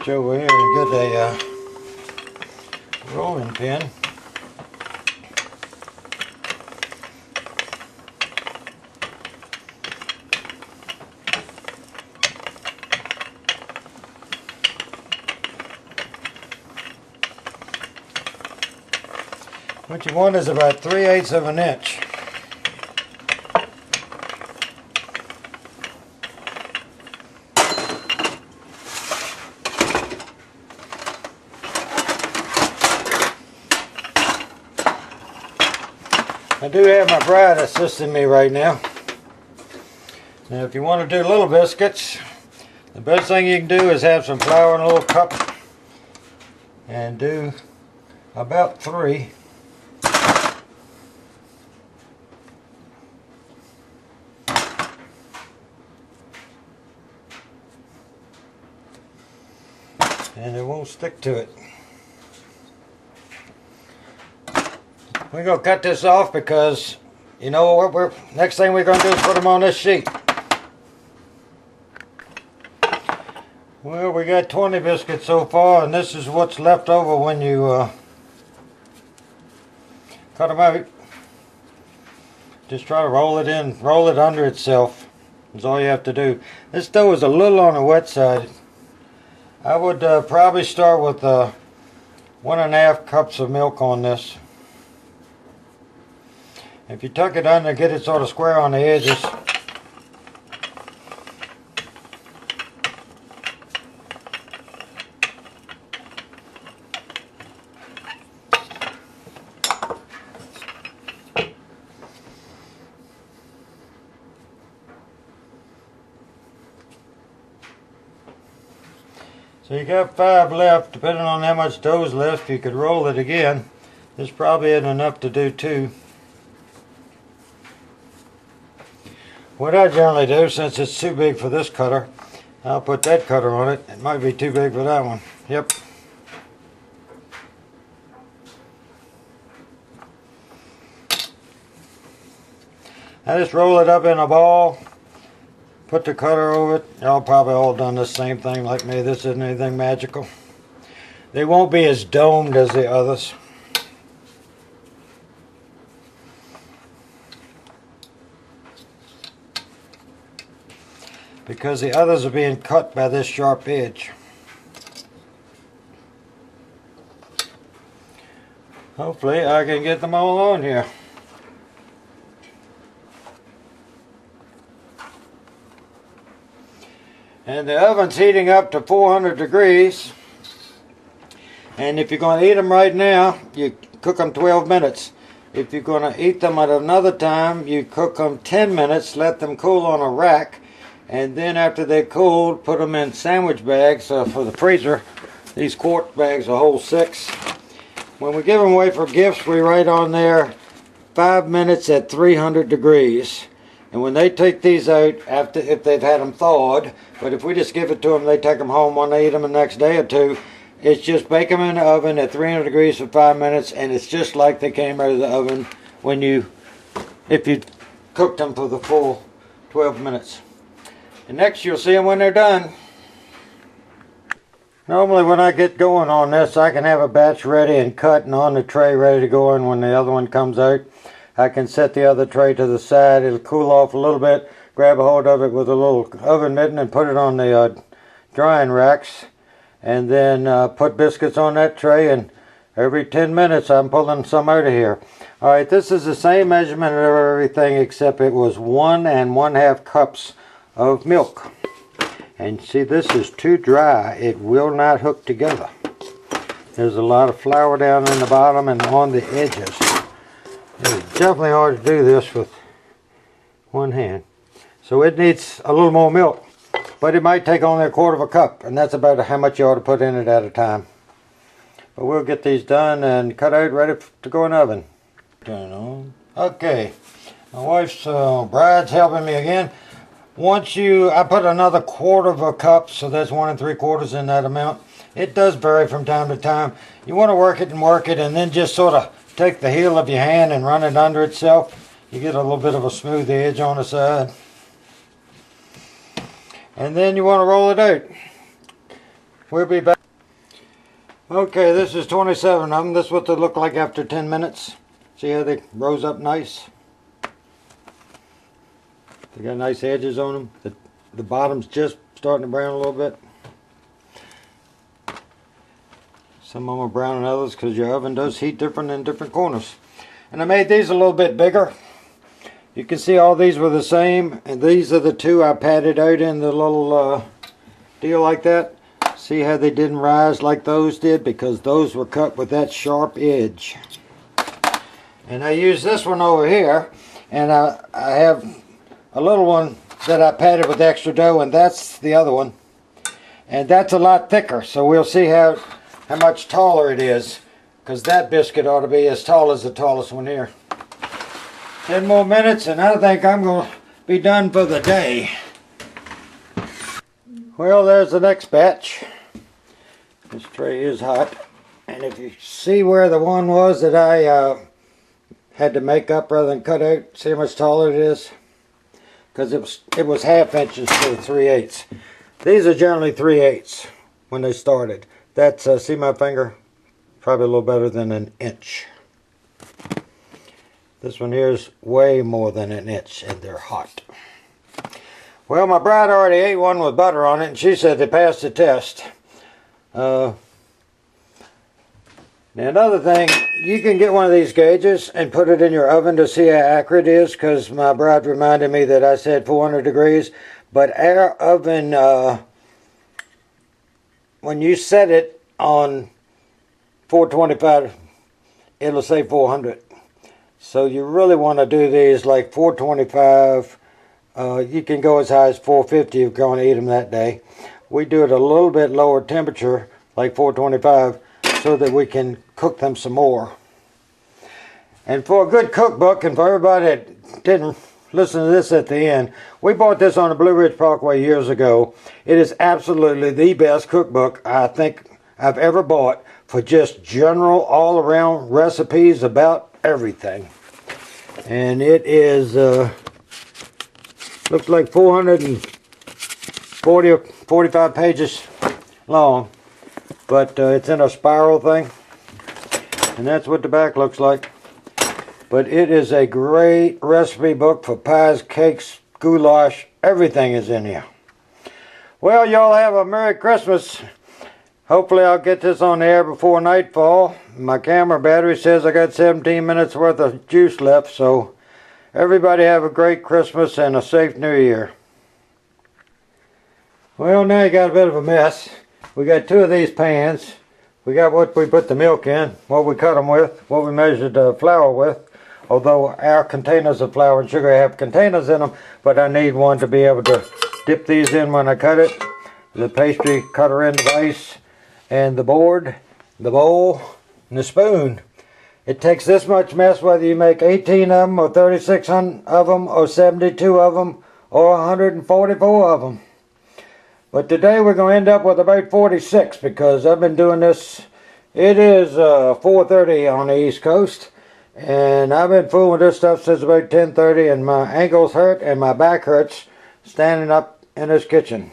reach over here and get a rolling pin. What you want is about 3/8 of an inch. I do have my bride assisting me right now. Now if you want to do little biscuits, the best thing you can do is have some flour in a little cup and do about 3. And it won't stick to it. We're going to cut this off because, you know what, next thing we're going to do is put them on this sheet. Well, we got 20 biscuits so far, and this is what's left over when you cut them out. Just try to roll it in, roll it under itself. That's all you have to do. This dough is a little on the wet side. I would probably start with 1.5 cups of milk on this. If you tuck it under, get it sort of square on the edges. So you got 5 left. Depending on how much dough's left, you could roll it again. This probably isn't enough to do 2. What I generally do, since it's too big for this cutter, I'll put that cutter on it. It might be too big for that one. Yep. I just roll it up in a ball, put the cutter over it. Y'all probably all done the same thing like me. This isn't anything magical. They won't be as domed as the others. Because the others are being cut by this sharp edge. Hopefully I can get them all on here. And the oven's heating up to 400 degrees. And if you're going to eat them right now, you cook them 12 minutes. If you're going to eat them at another time, you cook them 10 minutes, let them cool on a rack. And then after they're cooled, put them in sandwich bags for the freezer. These quart bags will hold 6. When we give them away for gifts, we write on there 5 minutes at 300 degrees. And when they take these out, if they've had them thawed, but if we just give it to them, they take them home when they eat them the next day or 2. It's just bake them in the oven at 300 degrees for 5 minutes, and it's just like they came out of the oven if you cooked them for the full 12 minutes. And next you'll see them when they're done. Normally when I get going on this, I can have a batch ready and cut and on the tray ready to go in when the other one comes out. I can set the other tray to the side. It'll cool off a little bit, grab a hold of it with a little oven mitten and put it on the drying racks. And then put biscuits on that tray, and every 10 minutes I'm pulling some out of here. Alright, this is the same measurement of everything except it was 1 1/2 cups of milk. And see, this is too dry. It will not hook together. There's a lot of flour down in the bottom and on the edges. It's definitely hard to do this with one hand. So it needs a little more milk. But it might take only 1/4 cup, and that's about how much you ought to put in it at a time. But we'll get these done and cut out, ready to go in the oven. Turn it on. Okay, my wife's bride's helping me again. I put another 1/4 cup, so that's 1 3/4 in that amount. It does vary from time to time. You want to work it, and then just sort of take the heel of your hand and run it under itself. You get a little bit of a smooth edge on the side. And then you want to roll it out. We'll be back. Okay, this is 27 of them. This is what they look like after 10 minutes. See how they rose up nice? They got nice edges on them. The bottom's just starting to brown a little bit. Some of them are brown than others because your oven does heat different in different corners. And I made these a little bit bigger. You can see all these were the same, and these are the two I patted out in the little deal like that. See how they didn't rise like those did, because those were cut with that sharp edge. And I use this one over here, and I have a little one that I patted with extra dough, and that's the other one. And that's a lot thicker, so we'll see how much taller it is, because that biscuit ought to be as tall as the tallest one here. 10 more minutes and I think I'm going to be done for the day. Well, there's the next batch. This tray is hot, and if you see where the one was that I had to make up rather than cut out, see how much taller it is? Because it was ½ inch instead of 3/8. These are generally 3/8 when they started. That's, see my finger? Probably a little better than an inch. This one here is way more than an inch, and they're hot. Well, my bride already ate one with butter on it, and she said they passed the test. Now another thing, you can get one of these gauges and put it in your oven to see how accurate it is, because my bride reminded me that I said 400 degrees, but our oven, when you set it on 425, it'll say 400. So you really want to do these like 425. You can go as high as 450 if you're going to eat them that day. We do it a little bit lower temperature, like 425, so that we can cook them some more. And for a good cookbook, and for everybody that didn't listen to this at the end, we bought this on the Blue Ridge Parkway years ago. It is absolutely the best cookbook I think I've ever bought for just general all-around recipes about everything. And it is looks like 440 or 45 pages long, but it's in a spiral thing, and that's what the back looks like. But it is a great recipe book for pies, cakes, goulash. Everything is in here. Well, y'all have a Merry Christmas. Hopefully I'll get this on the air before nightfall. My camera battery says I got 17 minutes worth of juice left, so everybody have a great Christmas and a safe New Year. Well, now you got a bit of a mess. We got two of these pans. We got what we put the milk in, what we cut them with, what we measured the flour with. Although our containers of flour and sugar have containers in them, but I need one to be able to dip these in when I cut it. The pastry cutter end device, and the board, the bowl, and the spoon. It takes this much mess whether you make 18 of them, or 36 of them, or 72 of them, or 144 of them. But today we're going to end up with about 46, because I've been doing this. It is 4:30 on the East Coast, and I've been fooling with this stuff since about 10:30, and my ankles hurt and my back hurts standing up in this kitchen.